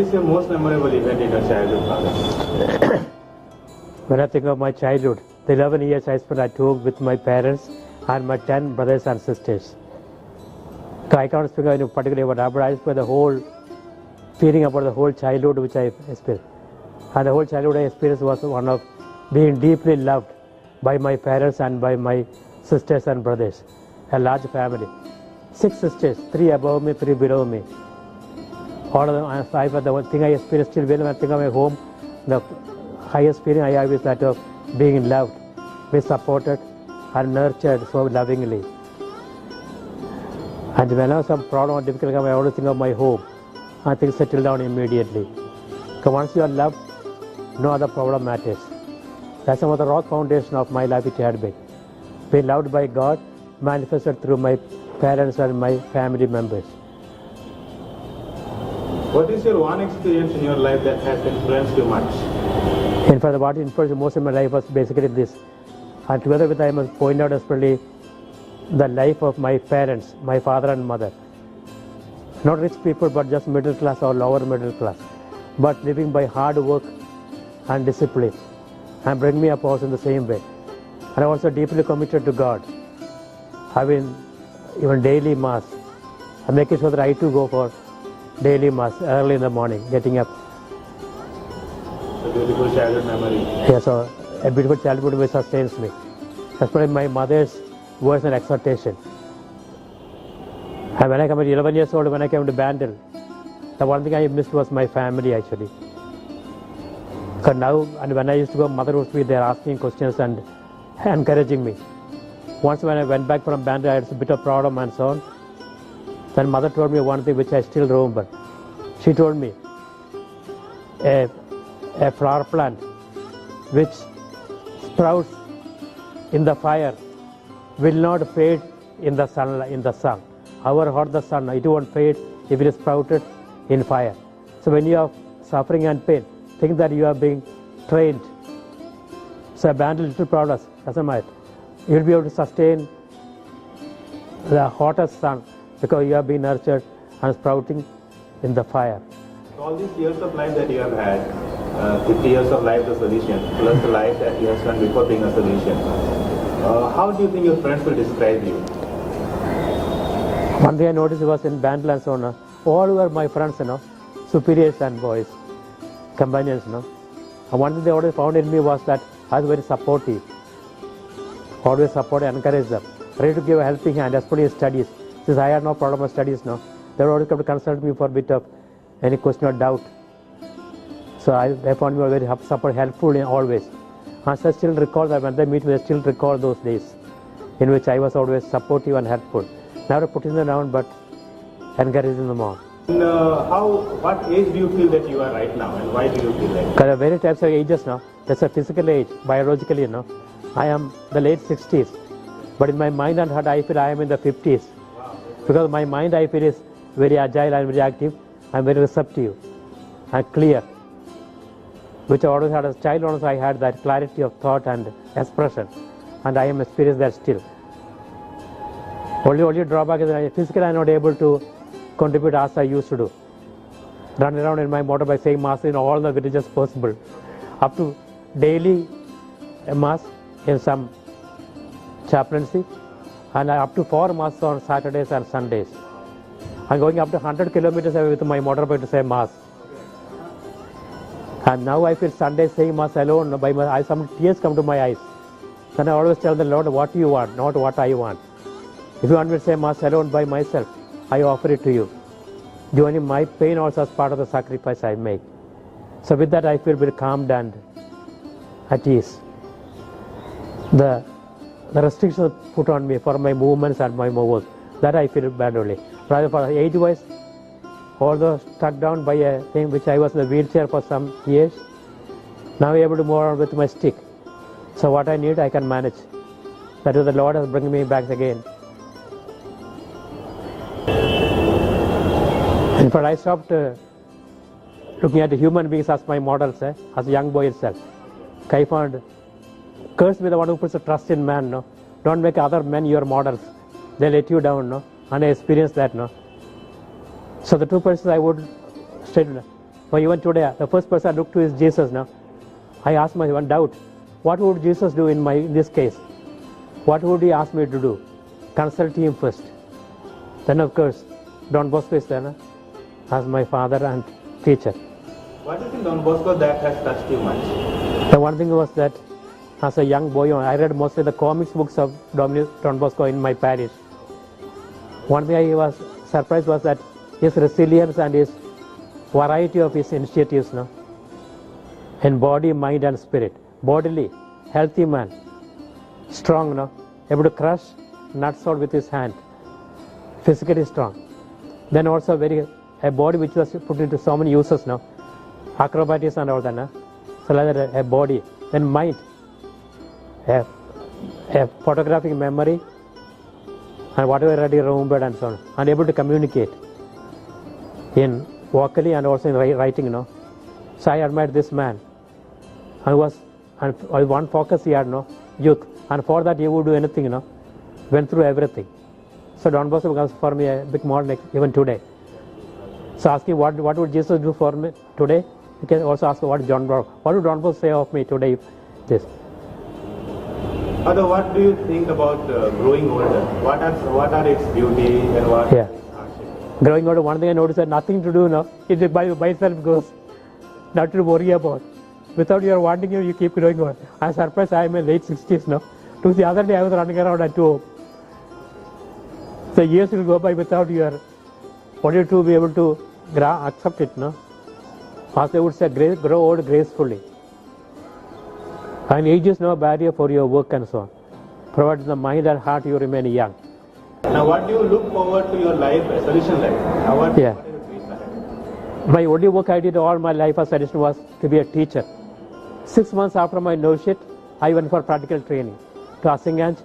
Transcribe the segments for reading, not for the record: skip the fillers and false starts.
is your most memorable event in your childhood, father? When I think of my childhood, the 11 years I spent at home with my parents and my 10 brothers and sisters. I can't speak in particular about that, but I spent the whole feeling about the whole childhood which I experienced. And the whole childhood I experienced was one of being deeply loved by my parents and by my sisters and brothers. A large family. 6 sisters, 3 above me, 3 below me. All of them, the one thing I experienced still when I think of my home, the highest feeling I have is that of being loved, being supported and nurtured so lovingly. And when I have some problem or difficulty, I always think of my home and things settle down immediately. Because once you are loved, no other problem matters. That's one of the rock foundation of my life it had been. Being loved by God, manifested through my parents and my family members. What is your one experience in your life that has influenced you much? In fact, what influenced most of my life was basically this. And together with that, I must point out especially the life of my parents, my father and mother. Not rich people, but just middle class or lower middle class. But living by hard work and discipline. And bring me up also in the same way. And I also deeply committed to God. Having even daily mass. And making sure that I too go for daily mass early in the morning, getting up. A beautiful childhood memory. Yeah, so a beautiful childhood which sustains me. Especially my mother's words and exhortation. And when I came at 11 years old, when I came to Bandel, the one thing I missed was my family actually. Because now, and when I used to go, mother would be there asking questions and encouraging me. Once when I went back from Bandel, I had a bit of problem and so on. Then mother told me one thing which I still remember. She told me, a flower plant which sprouts in the fire will not fade in the sun. However hot the sun, it won't fade if it is sprouted in fire. So when you are suffering and pain, think that you are being trained. So abandon little products, doesn't matter. You will be able to sustain the hottest sun because you have been nurtured and sprouting in the fire. All these years of life that you have had, 50 years of life the solution, plus the life that you have spent before being a solution, how do you think your friends will describe you? One thing I noticed was in Bandel and so on, all were my friends, superiors and boys, companions, And one thing they always found in me was that I was very supportive. Always support and encourage them. Ready to give a helping hand, especially in studies. Since I had no problem with studies, they would always come to consult me for a bit of any question or doubt. So they found me very helpful always. And I still recall that when they meet me, I still recall those days in which I was always supportive and helpful. Never putting them down, but encouraging them on. And what age do you feel that you are right now, and why do you feel that? Because there are various types of ages now. There's a physical age, biologically, I am the late 60s. But in my mind and heart, I feel I am in the 50s. Wow. Because my mind, I feel, is very agile and very active. I'm very receptive and clear. Which I always had as a child, also I had that clarity of thought and expression. And I am experienced that still. Only drawback is that physically I am not able to contribute as I used to do. Run around in my motorbike saying mass in all the villages possible. Up to daily mass in some chaplaincy and up to 4 mass on Saturdays and Sundays. I'm going up to 100 kilometers away with my motorbike to say mass. And now I feel Sunday saying mass alone, some tears come to my eyes. Then I always tell the Lord, what you want, not what I want. If you want me to say mass alone by myself, I offer it to you. Joining my pain also as part of the sacrifice I make. So with that I feel very calmed and at ease. The restrictions put on me for my movements and my movals, that I feel bad only. Rather for age-wise, although stuck down by a thing which I was in the wheelchair for some years, now I'm able to move on with my stick. So what I need, I can manage. That is the Lord has brought me back again. In fact, I stopped looking at the human beings as my models, as a young boy itself. I found, cursed be the one who puts a trust in man, Don't make other men your models. They let you down, And I experienced that, So the two persons I would straight But even today, the first person I look to is Jesus now. I ask my one doubt, what would Jesus do in this case? What would he ask me to do? Consult him first. Then of course, Don Bosco is there as my father and teacher. What do you think, Don Bosco, that has touched you much? The one thing was that as a young boy, I read mostly the comics books of Don Bosco in my parish. One thing I was surprised was that his resilience and his variety of his initiatives in body, mind and spirit. Bodily, healthy man, strong, able to crush nuts out with his hand, physically strong. Then also a body which was put into so many uses acrobatics and all that. So like that, a body. Then mind, a photographic memory and whatever already remembered and so on, and able to communicate in vocally and also in writing. So I admired this man. And one focus he had, youth, and for that he would do anything, went through everything. So Don Bosco becomes for me a big model even today. So asking what would Jesus do for me today, you can also ask what would Don Bosco say of me today? This. Although, what do you think about growing older? What are its beauty and what Yeah. its hardship? Growing older, one thing I noticed that nothing to do now. It by itself goes, not to worry about. Without your wanting, you keep growing on. I'm surprised I am in late 60s now. The other day I was running around at home. So years will go by without your wanting to be able to accept it. As they would say, grow old gracefully. And age is no barrier for your work and so on. Provided the mind and heart you remain young. Now, what do you look forward to your life, solution life? Now, what are your dreams ahead? My only work I did all my life as suggestion was to be a teacher. 6 months after my novitiate, I went for practical training to Asinganj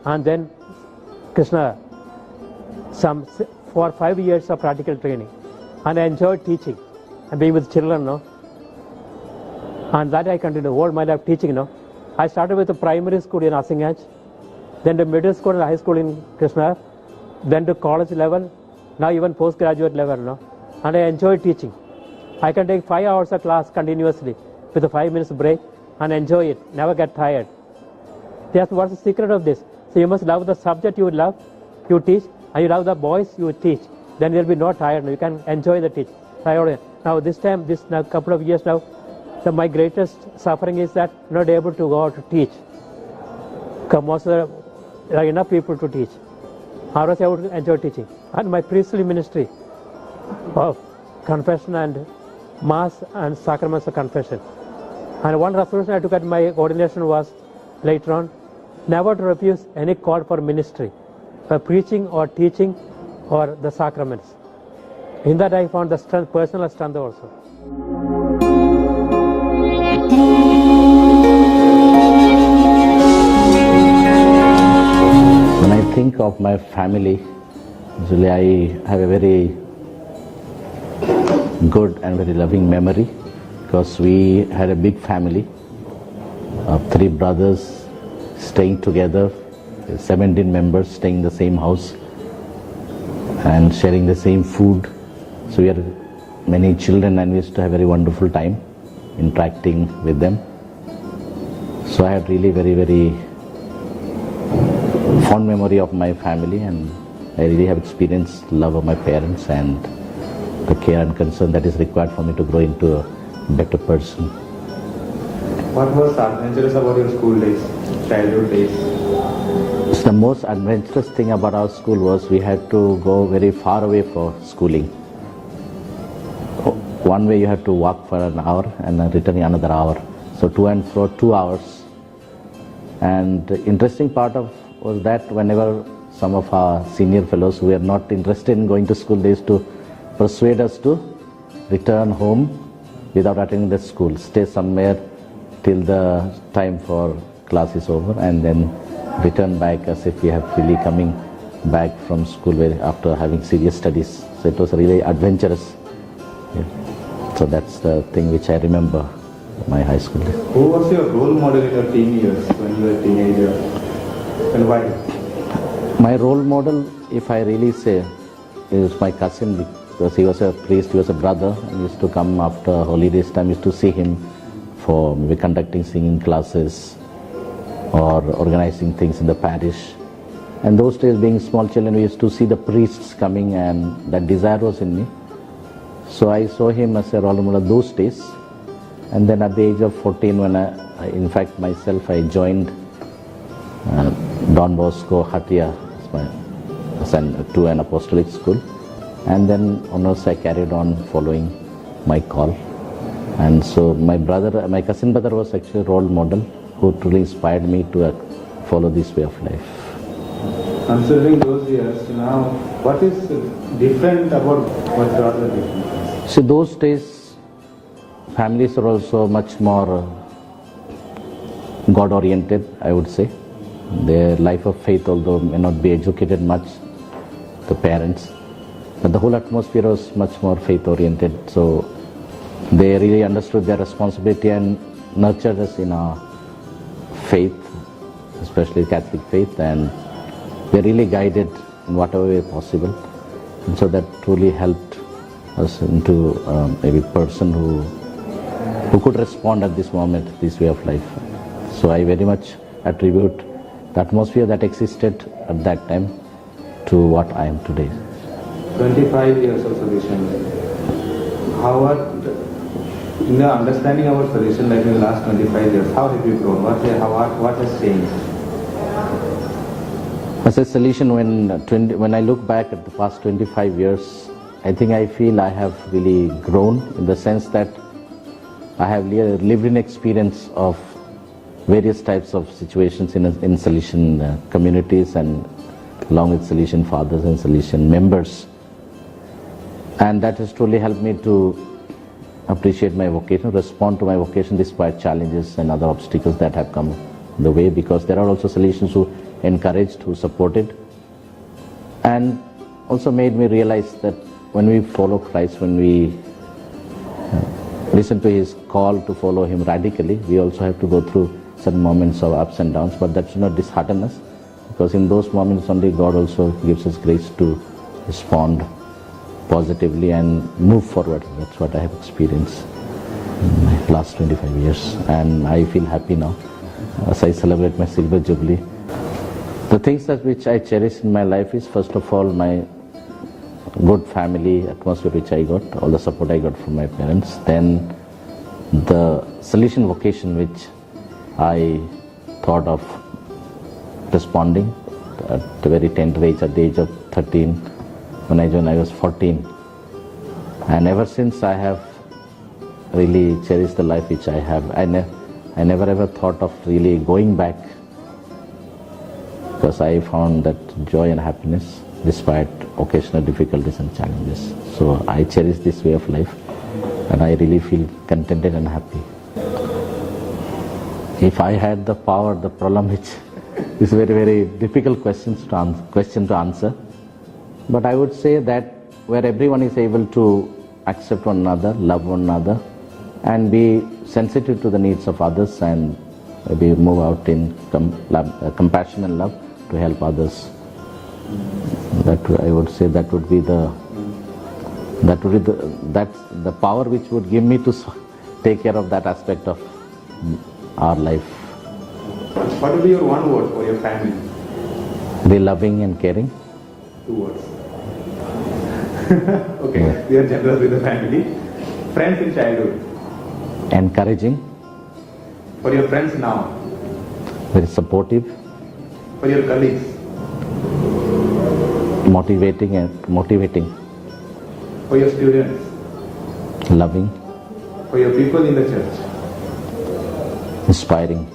and then Krishna. For 5 years of practical training. And I enjoyed teaching and being with children. And that I continued all my life teaching. I started with the primary school in Asinganj, then the middle school and high school in Krishna, then to college level, now even postgraduate level. And I enjoyed teaching. I can take 5 hours of class continuously with a 5 minutes break and enjoy it, never get tired. That's what's the secret of this. So you must love the subject you love, you teach, and you love the boys you teach. Then there will be no tiredness. You can enjoy the teach. Now this time, couple of years now, my greatest suffering is that I'm not able to go out to teach. Because most of there are enough people to teach. Otherwise I would enjoy teaching. And my priestly ministry of confession and mass and sacraments of confession. And one resolution I took at my ordination was later on, never to refuse any call for ministry, for preaching or teaching or the sacraments. In that I found the strength, personal strength also. When I think of my family, usually I have a very good and very loving memory because we had a big family of 3 brothers staying together, 17 members staying in the same house and sharing the same food. So we had many children and we used to have a very wonderful time interacting with them. So I had really very fond memory of my family, and I really have experienced love of my parents and the care and concern that is required for me to grow into a better person. What was adventurous about your school days, childhood days? So the most adventurous thing about our school was we had to go very far away for schooling. One way you had to walk for an hour and then return in another hour. So to and fro 2 hours. And the interesting part was that whenever some of our senior fellows who were not interested in going to school, they used to persuade us to return home without attending the school, stay somewhere till the time for class is over and then return back as if we have really coming back from school after having serious studies. So it was really adventurous. Yeah. So that's the thing which I remember my high school days. Who was your role model in your teen years when you were a teenager and why? My role model, if I really say, is my cousin because he was a priest, he was a brother, and used to come after holidays time, used to see him for maybe conducting singing classes or organizing things in the parish. And those days, being small children, we used to see the priests coming, and that desire was in me. So I saw him as a role model those days. And then at the age of 14, when in fact myself, I joined Don Bosco Hatia to an apostolic school. And then onwards I carried on following my call. And so my cousin brother was actually a role model who truly inspired me to follow this way of life. Considering those years, now what is different about what your other different? So those days, families are also much more God-oriented, I would say. Their life of faith, although may not be educated much, the parents, but the whole atmosphere was much more faith-oriented. So they really understood their responsibility and nurtured us in our faith, especially Catholic faith, and they really guided in whatever way possible. And so that truly helped us into a person who could respond at this moment, this way of life. So I very much attribute the atmosphere that existed at that time to what I am today. 25 years of solution. In the understanding of our solution, like in the last 25 years, how have you grown? What has changed? As a solution, when I look back at the past 25 years, I think I feel I have really grown in the sense that I have lived in experience of various types of situations in Salesian communities and along with Salesian fathers and Salesian members. And that has truly helped me to appreciate my vocation, respond to my vocation despite challenges and other obstacles that have come the way, because there are also Salesians who encouraged, who supported, and also made me realize that when we follow Christ, when we listen to His call to follow Him radically, we also have to go through certain moments of ups and downs, but that should not dishearten us, because in those moments only God also gives us grace to respond positively and move forward. That's what I have experienced in my last 25 years, and I feel happy now as I celebrate my silver jubilee. The things that which I cherish in my life is, first of all, my good family atmosphere which I got, all the support I got from my parents. Then the Salesian vocation which I thought of responding at a very tender age, at the age of 13. When I joined, I was 14. And ever since, I have really cherished the life which I have. I never ever thought of really going back, because I found that joy and happiness despite occasional difficulties and challenges. So I cherish this way of life, and I really feel contented and happy. If I had the power, the problem which is very, very difficult question to answer. But I would say that where everyone is able to accept one another, love one another, and be sensitive to the needs of others, and maybe move out in compassion and love to help others. That I would say that would be the power which would give me to take care of that aspect of our life. What would be your one word for your family? Be loving and caring. 2 words. Okay, we are generous with the family. Friends in childhood. Encouraging. For your friends now. Very supportive. For your colleagues. Motivating. For your students. Loving. For your people in the church. Inspiring.